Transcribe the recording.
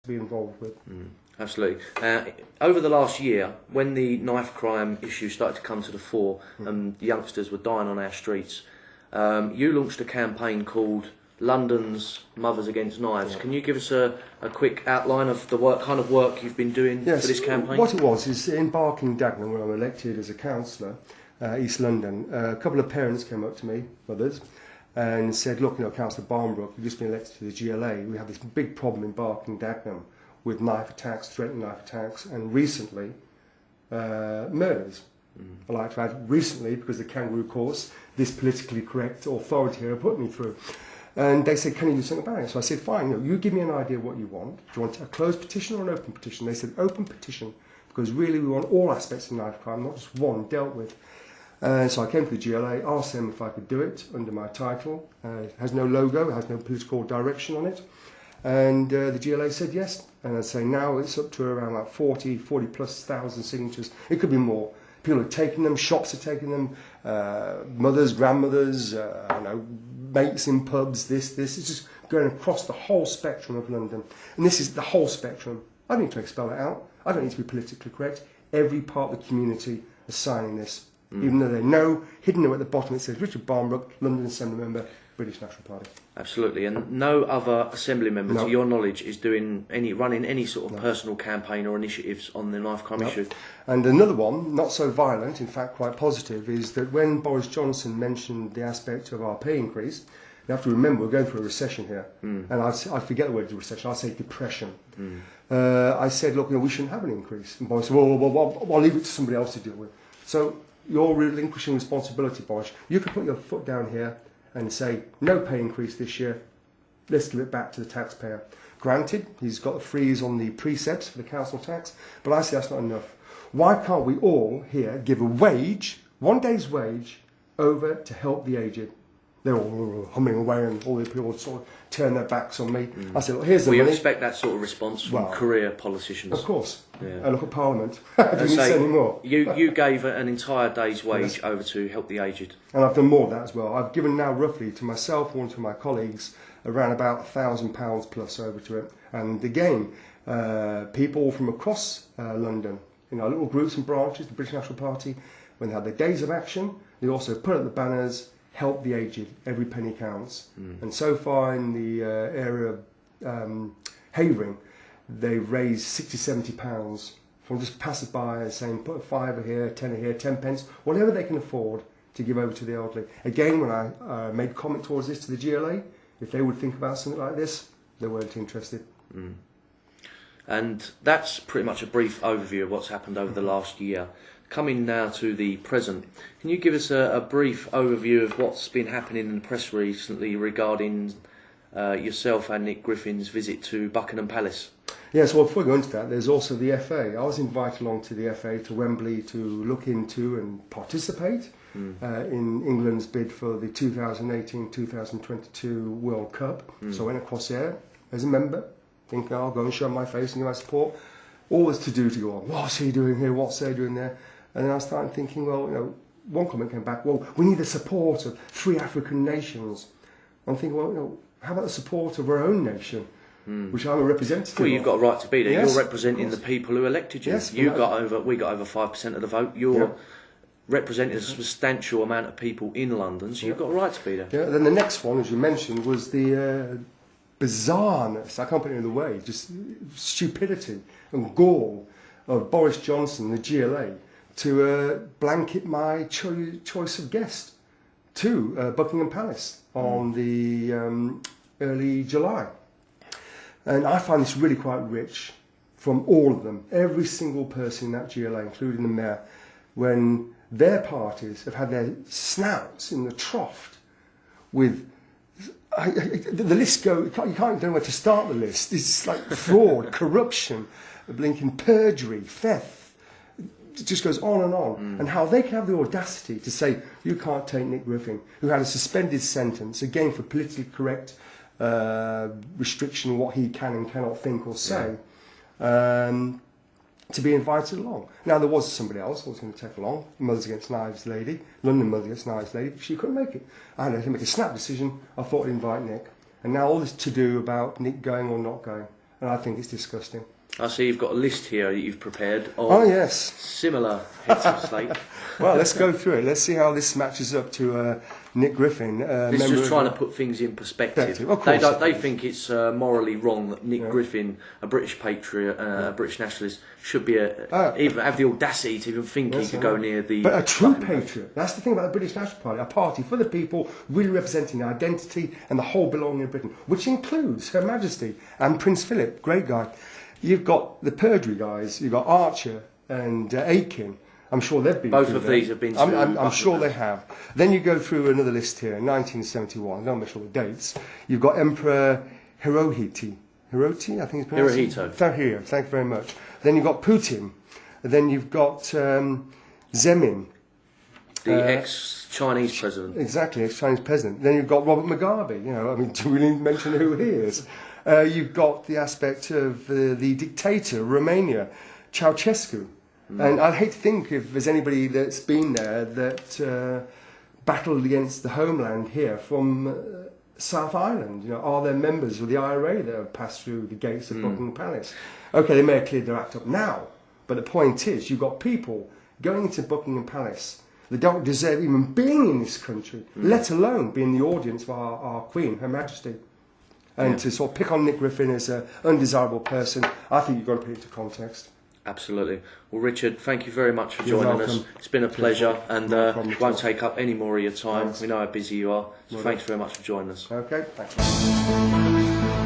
be involved with. Absolutely. Over the last year, when the knife crime issue started to come to the fore and the youngsters were dying on our streets, you launched a campaign called London's Mothers Against Knives. Can you give us a quick outline of the kind of work you've been doing for this campaign? What it was is in Barking Dagenham, where I'm elected as a councillor, East London, a couple of parents came up to me, mothers, and said, look, Councillor Barnbrook, you've just been elected to the GLA. We have this big problem in Barking Dagenham with knife attacks, threatened knife attacks, and recently murders. I like to add recently, because the kangaroo course, this politically correct authority here put me through. And they said, can you do something about it? So I said, fine, you give me an idea of what you want. Do you want a closed petition or an open petition? They said, open petition, because really we want all aspects of knife crime, not just one dealt with. So I came to the GLA, asked them if I could do it under my title. It has no logo, it has no political direction on it. And the GLA said yes. And I'd say now it's up to around like 40 plus thousand signatures. It could be more. People are taking them, shops are taking them, mothers, grandmothers, mates in pubs, this. It's just going across the whole spectrum of London. And this is the whole spectrum. I don't need to expel it out. I don't need to be politically correct. Every part of the community is signing this. Even though they know, hidden at the bottom, it says Richard Barnbrook, London Assembly Member, British National Party. Absolutely, and no other Assembly member, to your knowledge, is running any sort of personal campaign or initiatives on the knife crime issue. And another one, not so violent, in fact quite positive, is that when Boris Johnson mentioned the aspect of our pay increase, you have to remember we're going through a recession here, and I forget the word recession, I say depression. I said, look, we shouldn't have an increase. And Boris said, well, I'll leave it to somebody else to deal with. So you're relinquishing responsibility, Boris. You can put your foot down here and say, no pay increase this year, let's give it back to the taxpayer. Granted, he's got a freeze on the precepts for the council tax, but I say that's not enough. Why can't we all here give a wage, 1 day's wage, over to help the aged? They're all humming away and all the people sort of turn their backs on me. I said, look, here's the money. We expect that sort of response from career politicians. Of course. And look at Parliament. I don't need to say any more. You gave an entire day's wage over to help the aged. And I've done more of that as well. I've given now roughly to myself and to my colleagues around about £1,000 plus over to it. And again, people from across London, little groups and branches, the British National Party, when they have their days of action, they also put up the banners, help the aged, every penny counts. And so far in the area of Havering, they've raised £60–70 from just passers-by saying put a fiver here, tenner here, 10 pence, whatever they can afford to give over to the elderly. Again, when I made comment towards this to the GLA, if they would think about something like this, they weren't interested. And that's pretty much a brief overview of what's happened over the last year. Coming now to the present, can you give us a brief overview of what's been happening in the press recently regarding yourself and Nick Griffin's visit to Buckingham Palace? Yes, well, before we go into that, there's also the FA. I was invited along to the FA to Wembley to look into and participate in England's bid for the 2018-2022 World Cup. So I went across there as a member, thinking I'll go and show my face and give my support. Always to do to go on, what's he doing here, what's they doing there? And then I started thinking, well, one comment came back, well, we need the support of 3 African nations. I'm thinking, well, how about the support of our own nation, which I'm a representative Well, you've got a right to be there. Yes, you're representing the people who elected you. Yes, we got over 5% of the vote. You're representing a substantial amount of people in London, so you've got a right to be there. Yeah, then the next one, as you mentioned, was the bizarreness, I can't put it in the way, just stupidity and gall of Boris Johnson, the GLA, to blanket my choice of guest to Buckingham Palace on the early July. And I find this really quite rich from all of them, every single person in that GLA, including the mayor, when their parties have had their snouts in the trough with the list you can't know where to start the list. It's like fraud, corruption, blinking perjury, theft. It just goes on and on. And how they can have the audacity to say, you can't take Nick Griffin, who had a suspended sentence, again for politically correct restriction of what he can and cannot think or say, to be invited along. Now, there was somebody else I was going to take along, Mothers Against Knives lady, London Mothers Against Knives lady. She couldn't make it. I had to make a snap decision. I thought I'd invite Nick. And now all this to do about Nick going or not going. and I think it's disgusting. I see you've got a list here that you've prepared of Oh yes. similar heads of state. Well, let's go through it. Let's see how this matches up to Nick Griffin. This is just trying to put things in perspective. Of course They think it's morally wrong that Nick Griffin, a British patriot, a British nationalist, should be even have the audacity to even think he could go near the. But a true patriot. That's the thing about the British National Party. A party for the people, really representing the identity and the whole belonging of Britain, which includes Her Majesty and Prince Philip, great guy. You've got the Perdry guys. You've got Archer and Aiken. I'm sure they've been. Both of these have been. I'm sure they have. Then you go through another list here. 1971. Don't make sure the dates. You've got Emperor Hirohito. Hirohito, I think it's pronounced. Hirohito. Thank you very much. Then you've got Putin. Then you've got Zemin. The ex-Chinese president. Exactly, ex-Chinese president. Then you've got Robert Mugabe. You know, I mean, do we need to mention who he is? You've got the aspect of the dictator of Romania, Ceausescu. And I'd hate to think if there's anybody that's been there that battled against the homeland here from South Ireland. You know, are there members of the IRA that have passed through the gates of Buckingham Palace? Okay, they may have cleared their act up now, but the point is, you've got people going into Buckingham Palace that don't deserve even being in this country, let alone being the audience of our Queen, Her Majesty. And to sort of pick on Nick Griffin as an undesirable person, I think you've got to put it into context. Absolutely. Well, Richard, thank you very much for joining us. It's been a pleasure, and won't take up any more of your time. Thanks. We know how busy you are, so thanks very much for joining us. Okay, thanks.